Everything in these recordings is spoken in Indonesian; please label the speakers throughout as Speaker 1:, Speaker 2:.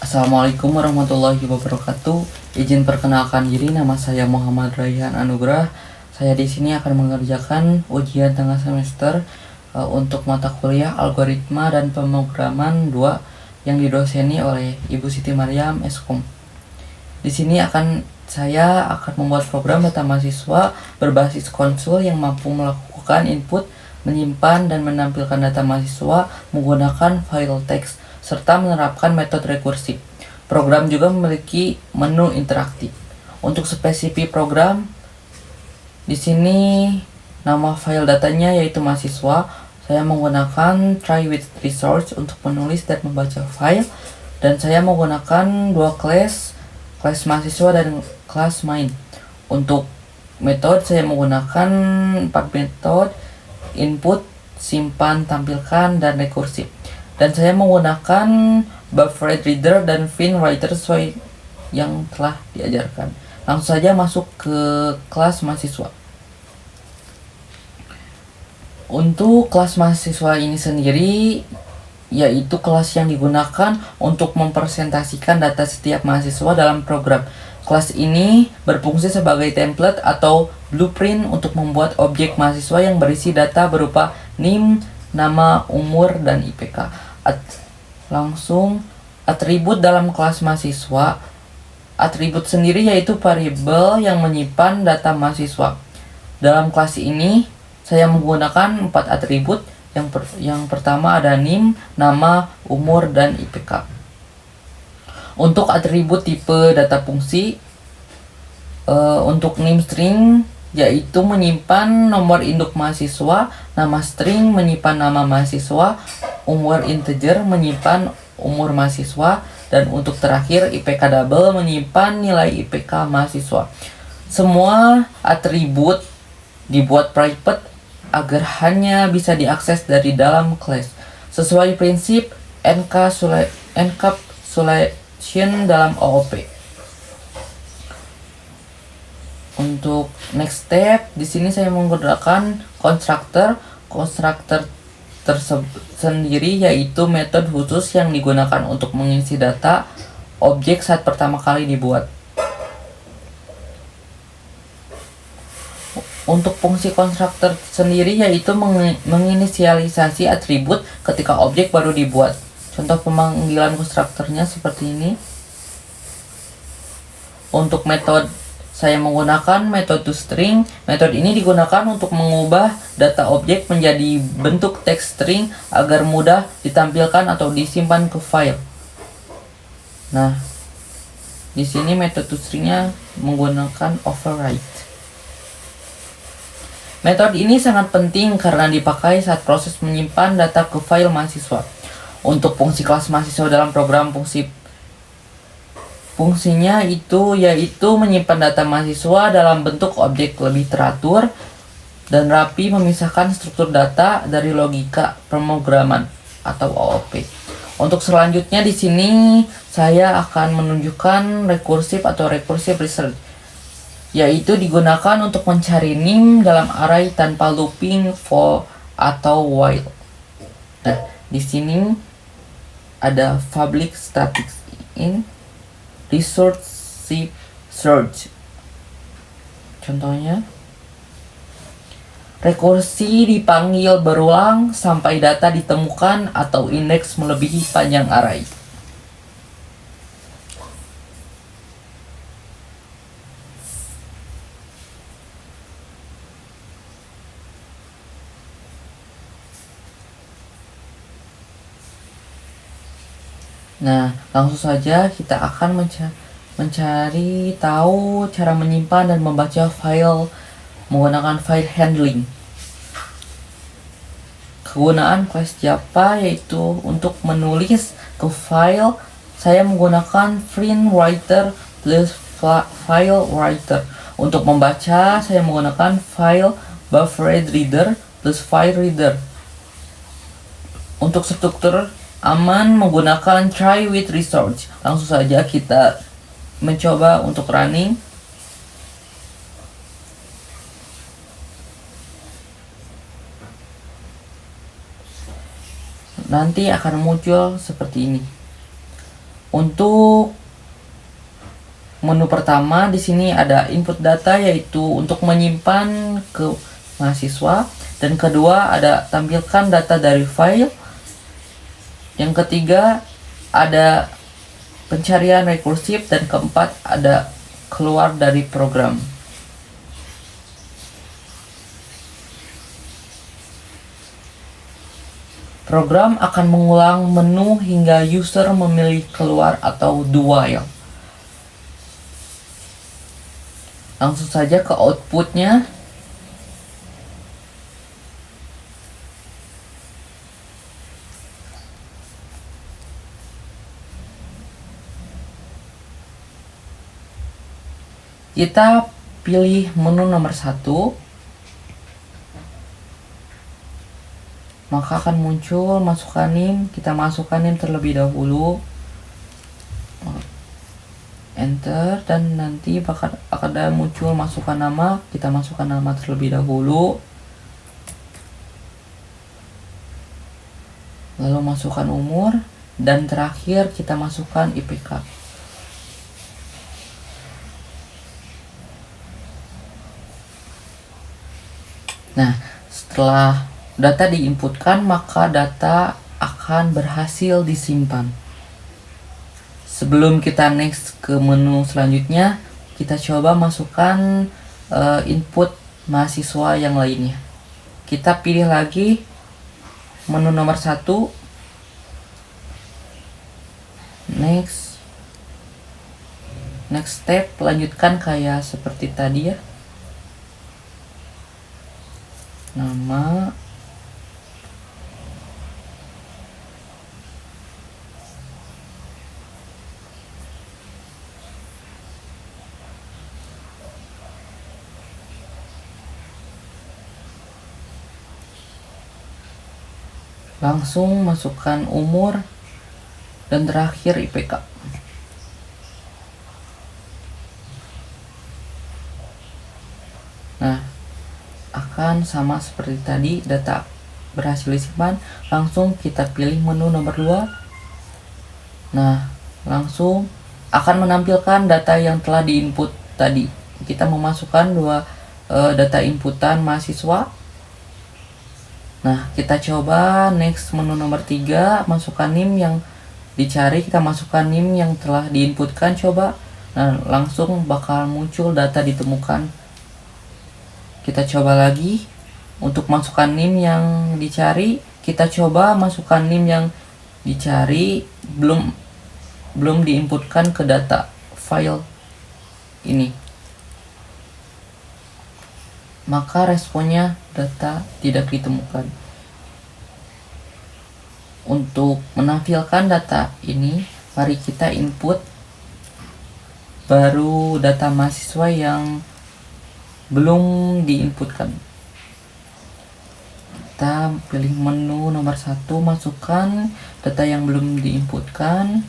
Speaker 1: Assalamualaikum warahmatullahi wabarakatuh. Izin perkenalkan diri, nama saya Muhammad Raihan Anugrah. Saya di sini akan mengerjakan ujian tengah semester untuk mata kuliah Algoritma dan Pemrograman 2 yang didoseni oleh Ibu Siti Maryam Eskom. Di sini saya akan membuat program data mahasiswa berbasis konsul yang mampu melakukan input, menyimpan dan menampilkan data mahasiswa menggunakan file teks serta menerapkan metode rekursif. Program juga memiliki menu interaktif. Untuk spesifik program, di sini nama file datanya yaitu mahasiswa. Saya menggunakan try with resource untuk menulis dan membaca file, dan saya menggunakan dua kelas mahasiswa dan kelas main. Untuk metode saya menggunakan 4 metode: input, simpan, tampilkan, dan rekursif. Dan saya menggunakan buffered reader dan fin writer sesuai yang telah diajarkan. Langsung saja masuk ke kelas mahasiswa. Untuk kelas mahasiswa ini sendiri, yaitu kelas yang digunakan untuk mempresentasikan data setiap mahasiswa dalam program. Kelas ini berfungsi sebagai template atau blueprint untuk membuat objek mahasiswa yang berisi data berupa NIM, nama, umur, dan IPK. Langsung atribut dalam kelas mahasiswa. Atribut sendiri yaitu variabel yang menyimpan data mahasiswa. Dalam kelas ini saya menggunakan 4 atribut. Yang pertama ada NIM, nama, umur, dan IPK. Untuk atribut tipe data fungsi, untuk NIM string yaitu menyimpan nomor induk mahasiswa, nama string menyimpan nama mahasiswa, umur integer menyimpan umur mahasiswa, dan untuk terakhir IPK double menyimpan nilai IPK mahasiswa. Semua atribut dibuat private agar hanya bisa diakses dari dalam kelas sesuai prinsip encapsulation dalam OOP. Untuk next step, di sini saya menggunakan constructor tersendiri yaitu metode khusus yang digunakan untuk mengisi data objek saat pertama kali dibuat. Untuk fungsi constructor sendiri yaitu menginisialisasi atribut ketika objek baru dibuat. Contoh pemanggilan konstruktornya seperti ini. Untuk metode saya menggunakan metode toString. Metode ini digunakan untuk mengubah data objek menjadi bentuk teks string agar mudah ditampilkan atau disimpan ke file. Nah, di sini metode toStringnya menggunakan override. Metode ini sangat penting karena dipakai saat proses menyimpan data ke file mahasiswa. Untuk fungsi kelas mahasiswa dalam program fungsinya yaitu menyimpan data mahasiswa dalam bentuk objek lebih teratur dan rapi, memisahkan struktur data dari logika pemrograman atau OOP. Untuk selanjutnya di sini saya akan menunjukkan rekursif atau recursive research, yaitu digunakan untuk mencari NIM dalam array tanpa looping, for, atau while. Nah, di sini ada public static in recursive search. Contohnya, rekursi dipanggil berulang sampai data ditemukan atau indeks melebihi panjang array. Nah, langsung saja kita akan mencari tahu cara menyimpan dan membaca file menggunakan file handling. Kegunaan kelas Java yaitu untuk menulis ke file, saya menggunakan fin writer plus file writer. Untuk membaca, saya menggunakan file buffered reader plus file reader. Untuk struktur aman menggunakan try with resource. Langsung saja kita mencoba untuk running. Nanti akan muncul seperti ini. Untuk menu pertama di sini ada input data, yaitu untuk menyimpan ke mahasiswa, dan kedua ada tampilkan data dari file. Yang ketiga ada pencarian rekursif, dan keempat ada keluar dari program. Program akan mengulang menu hingga user memilih keluar atau do while. Langsung saja ke outputnya. Kita pilih menu nomor 1. Maka akan muncul masukkan NIM. Kita masukkan NIM terlebih dahulu, enter, dan nanti bakal ada muncul masukkan nama. Kita masukkan nama terlebih dahulu, lalu masukkan umur, dan terakhir kita masukkan IPK. Nah, setelah data diinputkan, maka data akan berhasil disimpan. Sebelum kita next ke menu selanjutnya, kita coba masukkan input mahasiswa yang lainnya. Kita pilih lagi menu nomor 1, next step, lanjutkan kayak seperti tadi ya, nama, langsung masukkan umur, dan terakhir IPK. Nah, akan sama seperti tadi, data berhasil disimpan. Langsung kita pilih menu nomor 2. Nah, langsung akan menampilkan data yang telah diinput tadi. Kita memasukkan 2 data inputan mahasiswa. Nah, kita coba next menu nomor 3, masukkan NIM yang dicari. Kita masukkan NIM yang telah diinputkan, coba. Nah, langsung bakal muncul data ditemukan. Kita coba lagi untuk masukkan NIM yang dicari. Kita coba masukkan NIM yang dicari, belum diinputkan ke data file ini. Maka responnya data tidak ditemukan. Untuk menampilkan data ini, mari kita input baru data mahasiswa yang belum diinputkan. Kita pilih menu nomor 1, masukkan data yang belum diinputkan.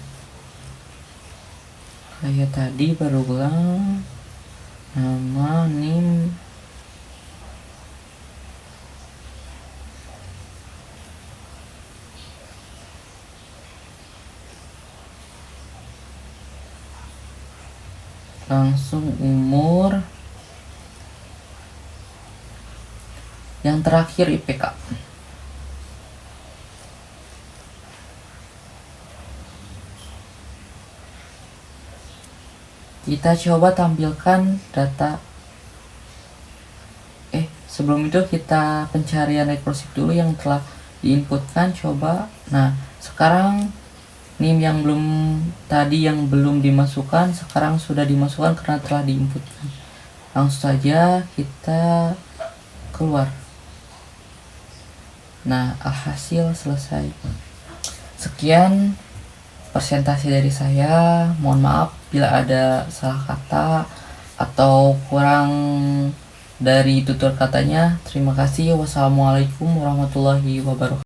Speaker 1: Kayak tadi, baru ulang, nama, NIM, langsung umur, yang terakhir IPK. Kita coba tampilkan data. Sebelum itu kita pencarian rekursif dulu yang telah diinputkan, coba. Nah, sekarang NIM yang belum dimasukkan, sekarang sudah dimasukkan karena telah diinputkan. Langsung saja kita keluar. Nah, alhasil selesai. Sekian presentasi dari saya. Mohon maaf bila ada salah kata atau kurang dari tutur katanya. Terima kasih. Wassalamualaikum warahmatullahi wabarakatuh.